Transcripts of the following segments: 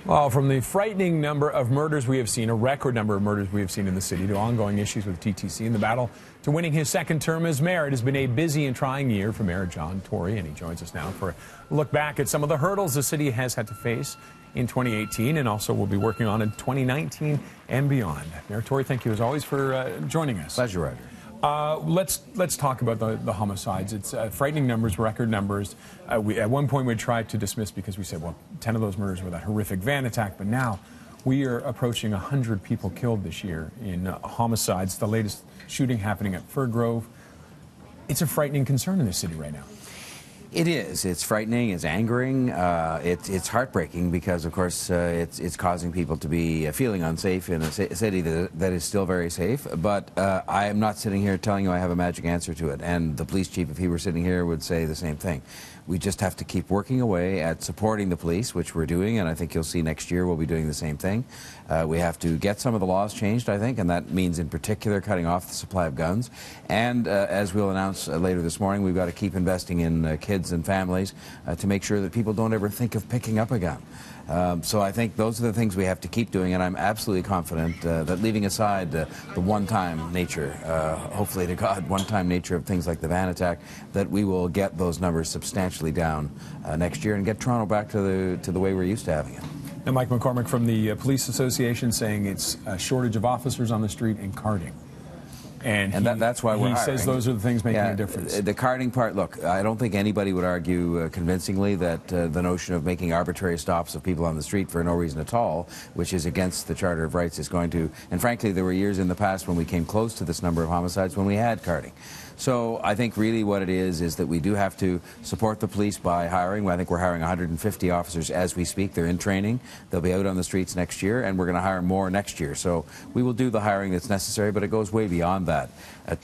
Well, from the frightening number of murders we have seen, a record number of murders we have seen in the city, to ongoing issues with TTC and the battle to winning his second term as mayor, it has been a busy and trying year for Mayor John Tory, and he joins us now for a look back at some of the hurdles the city has had to face in 2018 and also will be working on in 2019 and beyond. Mayor Tory, thank you as always for joining us. Pleasure, Roger. Let's talk about the homicides. It's frightening numbers, record numbers. At one point we tried to dismiss because we said, well, 10 of those murders were that horrific van attack, but now we are approaching 100 people killed this year in homicides. The latest shooting happening at Fir Grove. It's a frightening concern in this city right now. It is. It's frightening. It's angering. It's heartbreaking because, of course, it's causing people to be feeling unsafe in a city that is still very safe. But I am not sitting here telling you I have a magic answer to it. And the police chief, if he were sitting here, would say the same thing. We just have to keep working away at supporting the police, which we're doing, and I think you'll see next year we'll be doing the same thing. We have to get some of the laws changed, I think, and that means in particular cutting off the supply of guns. And as we'll announce later this morning, we've got to keep investing in kids and families to make sure that people don't ever think of picking up a gun. So I think those are the things we have to keep doing, and I'm absolutely confident that leaving aside the one-time nature, hopefully to God, one-time nature of things like the van attack, that we will get those numbers substantially down next year and get Toronto back to the way we're used to having it. Now, Mike McCormick from the Police Association saying it's a shortage of officers on the street and carding. And that's why we're hiring. He says those are the things making a difference. The carding part, look, I don't think anybody would argue convincingly that the notion of making arbitrary stops of people on the street for no reason at all, which is against the Charter of Rights, is going to, and frankly, there were years in the past when we came close to this number of homicides when we had carding. So I think really what it is that we do have to support the police by hiring. I think we're hiring 150 officers as we speak. They're in training. They'll be out on the streets next year, and we're going to hire more next year. So we will do the hiring that's necessary, but it goes way beyond that.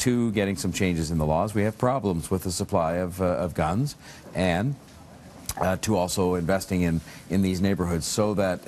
Getting some changes in the laws. We have problems with the supply of guns, and to also investing in these neighborhoods so that,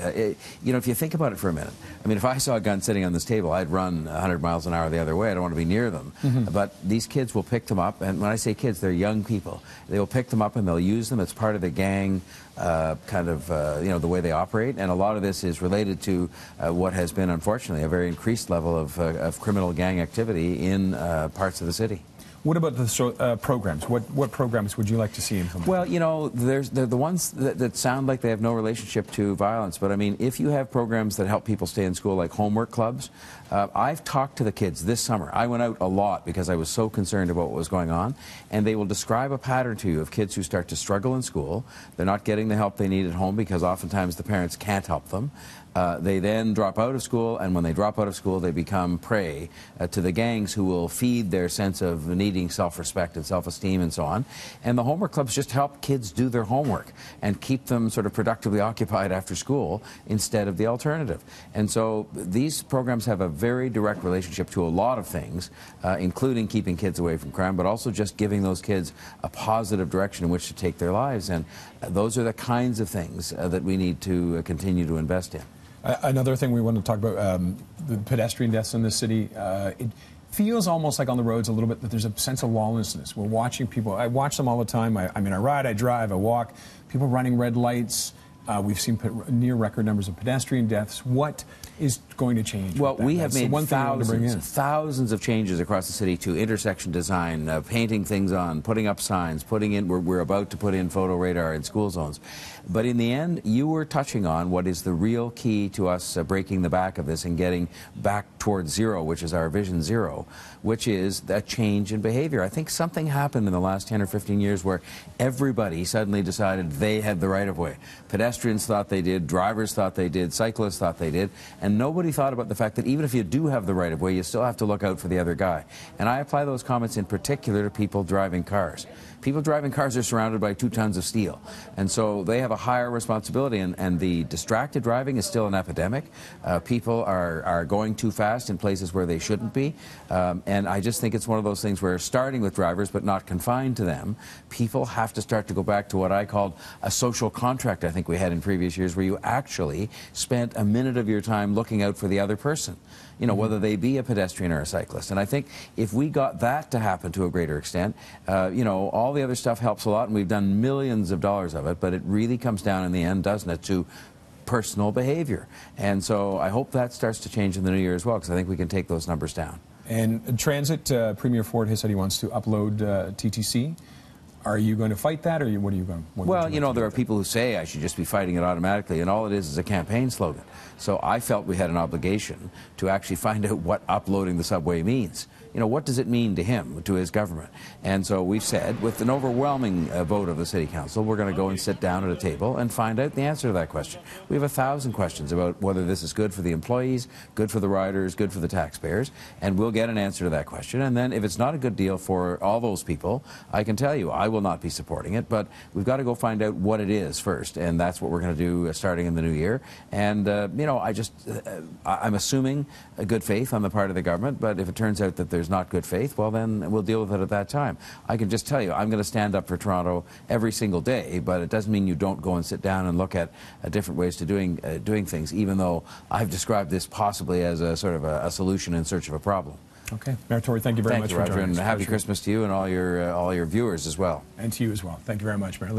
you know, if you think about it for a minute, I mean, if I saw a gun sitting on this table, I'd run 100 miles an hour the other way. I don't want to be near them. But these kids will pick them up, and when I say kids, they're young people. They will pick them up and they'll use them as part of the gang, you know, the way they operate. And a lot of this is related to what has been, unfortunately, a very increased level of criminal gang activity in parts of the city. What about the programs? What programs would you like to see implemented? Well, you know, they're the ones that sound like they have no relationship to violence. But, I mean, if you have programs that help people stay in school, like homework clubs, I've talked to the kids this summer. I went out a lot because I was so concerned about what was going on. And they will describe a pattern to you of kids who start to struggle in school. They're not getting the help they need at home because oftentimes the parents can't help them. They then drop out of school, and when they drop out of school, they become prey to the gangs who will feed their sense of needing self-respect and self-esteem and so on. And the homework clubs just help kids do their homework and keep them sort of productively occupied after school instead of the alternative. And so these programs have a very direct relationship to a lot of things, including keeping kids away from crime, but also just giving those kids a positive direction in which to take their lives. And those are the kinds of things that we need to continue to invest in. Another thing we want to talk about, the pedestrian deaths in this city. It feels almost like on the roads a little bit that there's a sense of lawlessness. We're watching people. I watch them all the time. I mean, I ride, I drive, I walk. People running red lights. We've seen near record numbers of pedestrian deaths. What is going to change? Well, we have made thousands of changes across the city to intersection design, painting things on, putting up signs, we're about to put in photo radar in school zones. But in the end, you were touching on what is the real key to us breaking the back of this and getting back towards zero, which is our vision zero, which is that change in behavior. I think something happened in the last 10 or 15 years where everybody suddenly decided they had the right of way. Pedestrians thought they did, drivers thought they did, cyclists thought they did, and nobody thought about the fact that even if you do have the right of way, you still have to look out for the other guy. And I apply those comments in particular to people driving cars. People driving cars are surrounded by 2 tons of steel, and so they have a higher responsibility, and the distracted driving is still an epidemic. People are going too fast in places where they shouldn't be, and I just think it's one of those things where, starting with drivers but not confined to them, people have to start to go back to what I called a social contract I think we had in previous years, where you actually spent a minute of your time looking out for the other person, you know, whether they be a pedestrian or a cyclist. And I think if we got that to happen to a greater extent, you know, all the other stuff helps a lot, and we've done millions of dollars of it, but it really comes down in the end, doesn't it, to personal behavior. And so I hope that starts to change in the new year as well, because I think we can take those numbers down. And transit, Premier Ford has said he wants to upload TTC. Are you going to fight that, or what are you going? Well, you know, there are people who say I should just be fighting it automatically, and all it is a campaign slogan. So I felt we had an obligation to actually find out what uploading the subway means. You know, what does it mean to him, to his government? And so we've said, with an overwhelming vote of the City Council, we're going to go and sit down at a table and find out the answer to that question. We have 1,000 questions about whether this is good for the employees, good for the riders, good for the taxpayers, and we'll get an answer to that question. And then if it's not a good deal for all those people, I can tell you I will not be supporting it, but we've got to go find out what it is first, and that's what we're going to do starting in the new year. And, you know, I'm assuming a good faith on the part of the government, but if it turns out that there's not good faith, well, then we'll deal with it at that time. I can just tell you, I'm going to stand up for Toronto every single day, but it doesn't mean you don't go and sit down and look at different ways to doing things, even though I've described this possibly as a sort of a solution in search of a problem. Okay. Mayor Tory, thank you very much for joining us. And happy Christmas to you and all your viewers as well. And to you as well. Thank you very much, Mayor.